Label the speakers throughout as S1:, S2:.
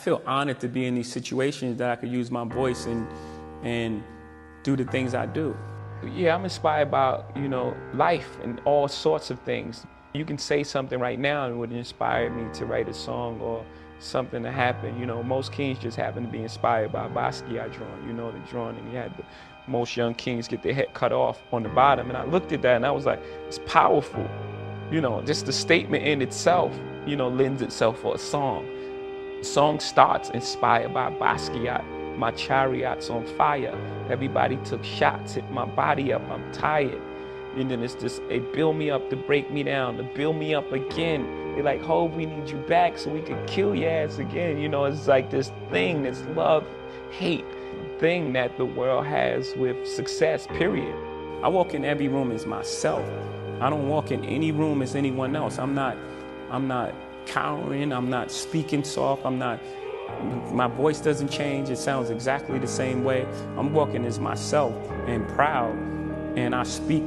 S1: feel honored to be in these situations that I could use my voice and do the things I do. Yeah, I'm inspired by, life and all sorts of things. You can say something right now and it would inspire me to write a song or something to happen. Most kings just happen to be inspired by Basquiat drawing, the drawing, and you had most young kings get their head cut off on the bottom. And I looked at that and I was like, it's powerful. Just the statement in itself, lends itself for a song. The song starts inspired by Basquiat. My chariot's on fire. Everybody took shots, hit my body up, I'm tired. And then it's just, they build me up to break me down, to build me up again. They're like, Hov, we need you back so we can kill your ass again. It's like this thing, this love, hate thing that the world has with success, period. I walk in every room as myself. I don't walk in any room as anyone else. I'm not cowering, I'm not speaking soft, my voice doesn't change, it sounds exactly the same way. I'm walking as myself and proud, and I speak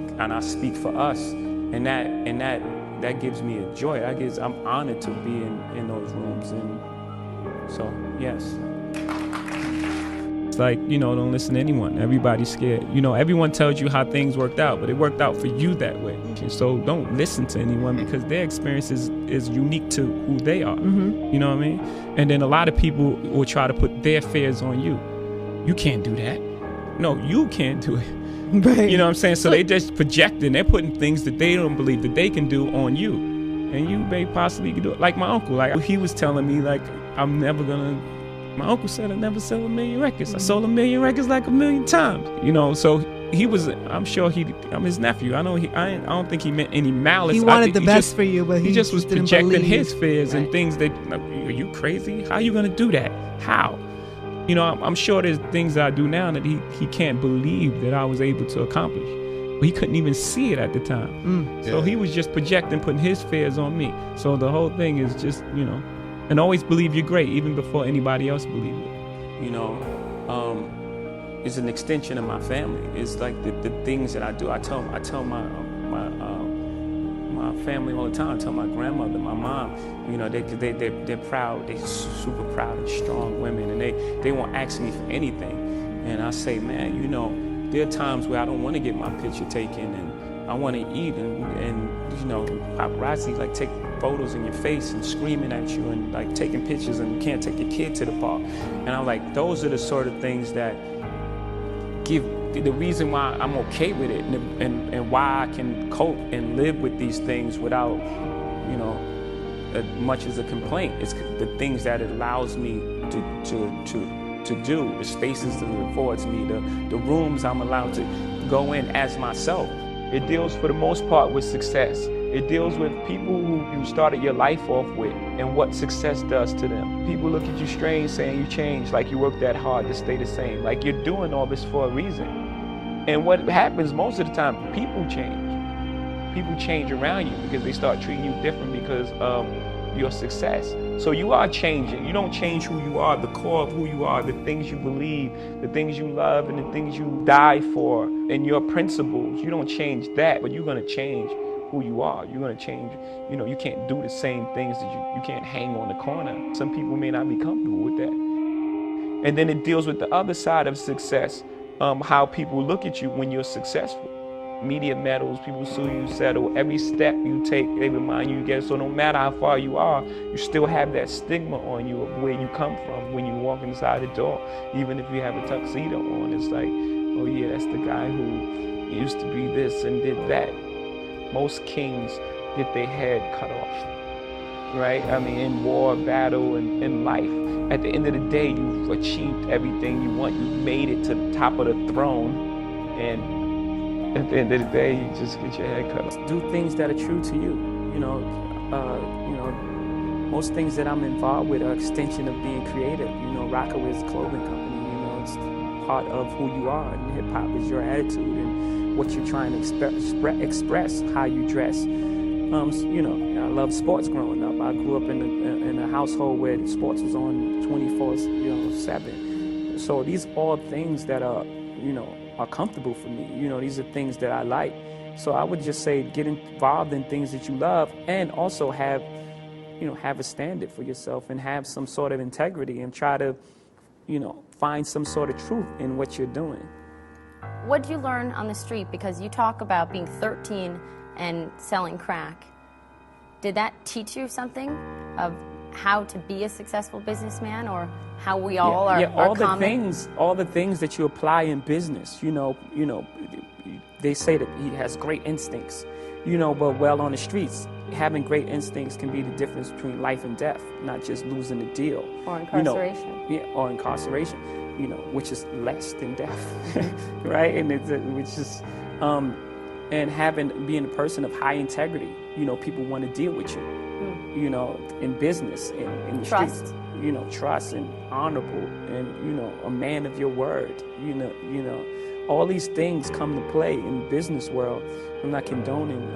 S1: for us, and that gives me a joy. I'm honored to be in those rooms, and so yes. It's like, don't listen to anyone. Everybody's scared. Everyone tells you how things worked out, but it worked out for you that way. And so don't listen to anyone because their experience is unique to who they are. Mm-hmm. You know what I mean? And then a lot of people will try to put their fears on you. You can't do that. No, you can't do it. Right. You know what I'm saying? So they just projecting, they're putting things that they don't believe that they can do on you. And you may possibly do it. Like my uncle, he was telling me, my uncle said I never sell 1 million records. I sold 1 million records like 1 million times. So he was, I'm his nephew. I don't think he meant any malice.
S2: He wanted the best for you, but
S1: he just was projecting his fears
S2: right.
S1: and things that, are you crazy? How are you going to do that? How? I'm sure there's things that I do now that he can't believe that I was able to accomplish. But he couldn't even see it at the time. So he was just projecting, putting his fears on me. So the whole thing is just, and always believe you're great, even before anybody else believes it. It's an extension of my family. It's like the things that I do. I tell my family all the time. I tell my grandmother, my mom, they're proud. They're super proud and strong women, and they won't ask me for anything. And I say, man, there are times where I don't want to get my picture taken, and I want to eat, and paparazzi take photos in your face and screaming at you and taking pictures, and you can't take your kid to the park. And I'm like, those are the sort of things that give the reason why I'm okay with it, and why I can cope and live with these things without, much as a complaint. It's the things that it allows me to do, the spaces that it affords me, the rooms I'm allowed to go in as myself. It deals for the most part with success. It deals with people who you started your life off with and what success does to them. People look at you strange saying you changed, like you worked that hard to stay the same, like you're doing all this for a reason. And what happens most of the time, people change. People change around you because they start treating you different because of your success. So you are changing. You don't change who you are, the core of who you are, the things you believe, the things you love, and the things you die for, and your principles. You don't change that, but you're going to change who you are. You're going to change. You can't do the same things that you can't hang on the corner. Some people may not be comfortable with that. And then it deals with the other side of success, how people look at you when you're successful. Media medals, people sue you, settle. Every step you take, they remind you again. So no matter how far you are, you still have that stigma on you of where you come from when you walk inside the door. Even if you have a tuxedo on, it's like, oh yeah, that's the guy who used to be this and did that. Most kings get their head cut off, right? In war, battle, and in life. At the end of the day, you've achieved everything you want. You've made it to the top of the throne, and at the end of the day, you just get your head cut off. Do things that are true to you. Most things that I'm involved with are extension of being creative. Rockaway's a clothing company. It's part of who you are, and hip hop is your attitude and what you're trying to express, how you dress. I love sports growing up. I grew up in a household where sports was on 24/7. So these are all things that are comfortable for me. These are things that I like. So I would just say get involved in things that you love, and also have have a standard for yourself and have some sort of integrity and try to, find some sort of truth in what you're doing.
S2: What did you learn on the street? Because you talk about being 13 and selling crack. Did that teach you something of how to be a successful businessman, or how we all are
S1: all
S2: common?
S1: all the things that you apply in business. They say that he has great instincts, but on the streets, having great instincts can be the difference between life and death, not just losing a deal.
S2: Or incarceration.
S1: Or incarceration, which is less than death, right? And and being a person of high integrity, people want to deal with you. In business, in the
S2: trust.
S1: Streets, trust and honorable, and a man of your word. All these things come to play in the business world. I'm not condoning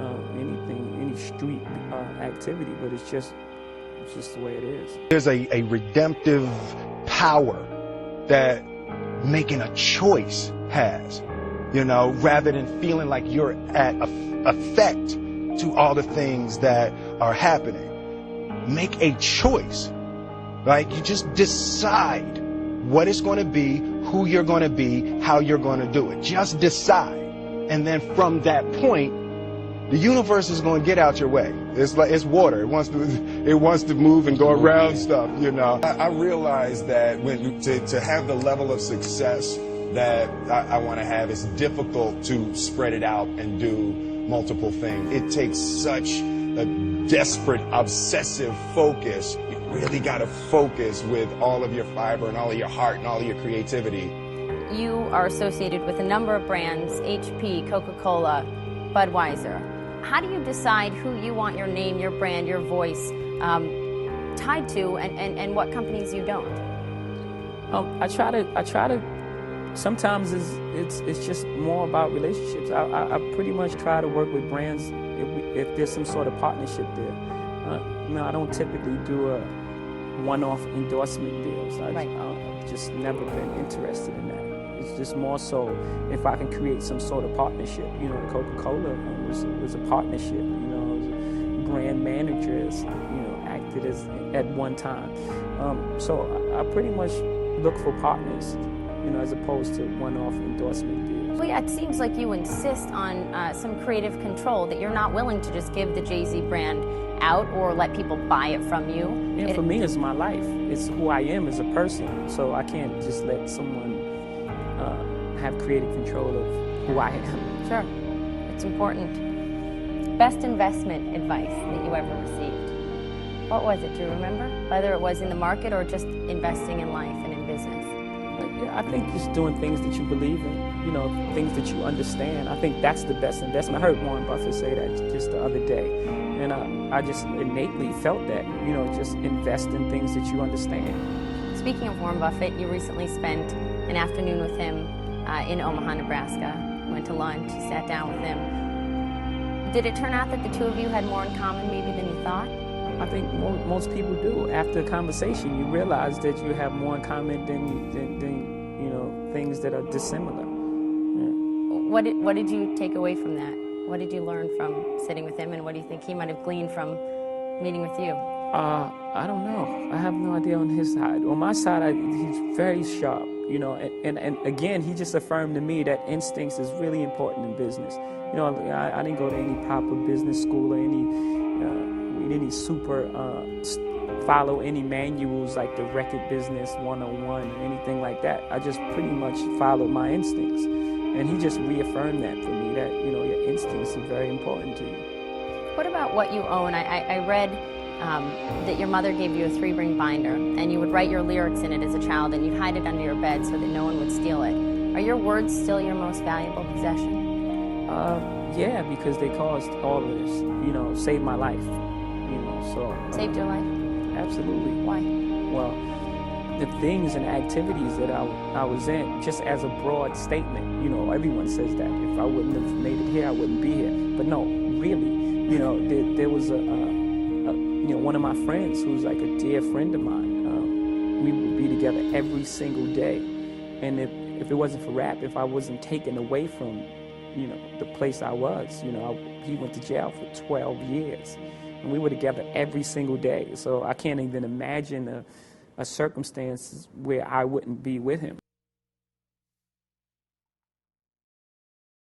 S1: any street activity, but it's just the way it is.
S3: There's a redemptive power that making a choice has, rather than feeling like you're at effect to all the things that are happening. Make a choice. Like, you just decide what it's going to be, who you're going to be, how you're going to do it. Just decide. And then from that point, the universe is going to get out your way. It's water. It wants to move and go around stuff, I realize that to have the level of success that I want to have, it's difficult to spread it out and do multiple things. It takes such a desperate, obsessive focus. You really got to focus with all of your fiber and all of your heart and all of your creativity.
S2: You are associated with a number of brands, HP, Coca-Cola, Budweiser. How do you decide who you want your name, your brand, your voice tied to, and what companies you don't?
S1: I try to. Sometimes it's just more about relationships. I pretty much try to work with brands if there's some sort of partnership there. I don't typically do a one-off endorsement deals. I've just never been interested in that. It's just more so if I can create some sort of partnership. Coca-Cola was a partnership. Brand managers, acted as at one time. So I pretty much look for partners, as opposed to one-off endorsement deals.
S2: Well, yeah, it seems like you insist on some creative control, that you're not willing to just give the Jay-Z brand out or let people buy it from you.
S1: Yeah, for me, it's my life. It's who I am as a person. So I can't just let someone have creative control of who I am.
S2: Sure, it's important. Best investment advice that you ever received? What was it? Do you remember? Whether it was in the market or just investing in life and in business?
S1: Yeah, I think just doing things that you believe in, things that you understand. I think that's the best investment. I heard Warren Buffett say that just the other day. And I just innately felt that, just invest in things that you understand.
S2: Speaking of Warren Buffett, you recently spent an afternoon with him in Omaha, Nebraska. Went to lunch, sat down with him. Did it turn out that the two of you had more in common maybe than you thought?
S1: I think most people do. After a conversation, you realize that you have more in common than things that are dissimilar. Yeah.
S2: What did you take away from that? What did you learn from sitting with him, and what do you think he might have gleaned from meeting with you?
S1: I don't know. I have no idea on his side. On my side, he's very sharp, and again, he just affirmed to me that instincts is really important in business. I didn't go to any proper business school or any super follow any manuals like the Record Business 101 or anything like that. I just pretty much followed my instincts. And he just reaffirmed that for me, that, your instincts are very important to you.
S2: What about what you own? I read that your mother gave you a 3-ring binder, and you would write your lyrics in it as a child, and you'd hide it under your bed so that no one would steal it. Are your words still your most valuable possession?
S1: Yeah, because they caused all of this, saved my life, so.
S2: Saved your life?
S1: Absolutely.
S2: Why?
S1: Well, the things and activities that I was in, just as a broad statement, everyone says that. If I wouldn't have made it here, I wouldn't be here. But no, really, there was one of my friends who's like a dear friend of mine. We would be together every single day. And if it wasn't for rap, if I wasn't taken away from you know, the place I was. You know, he went to jail for 12 years. And we were together every single day. So I can't even imagine a circumstance where I wouldn't be with him.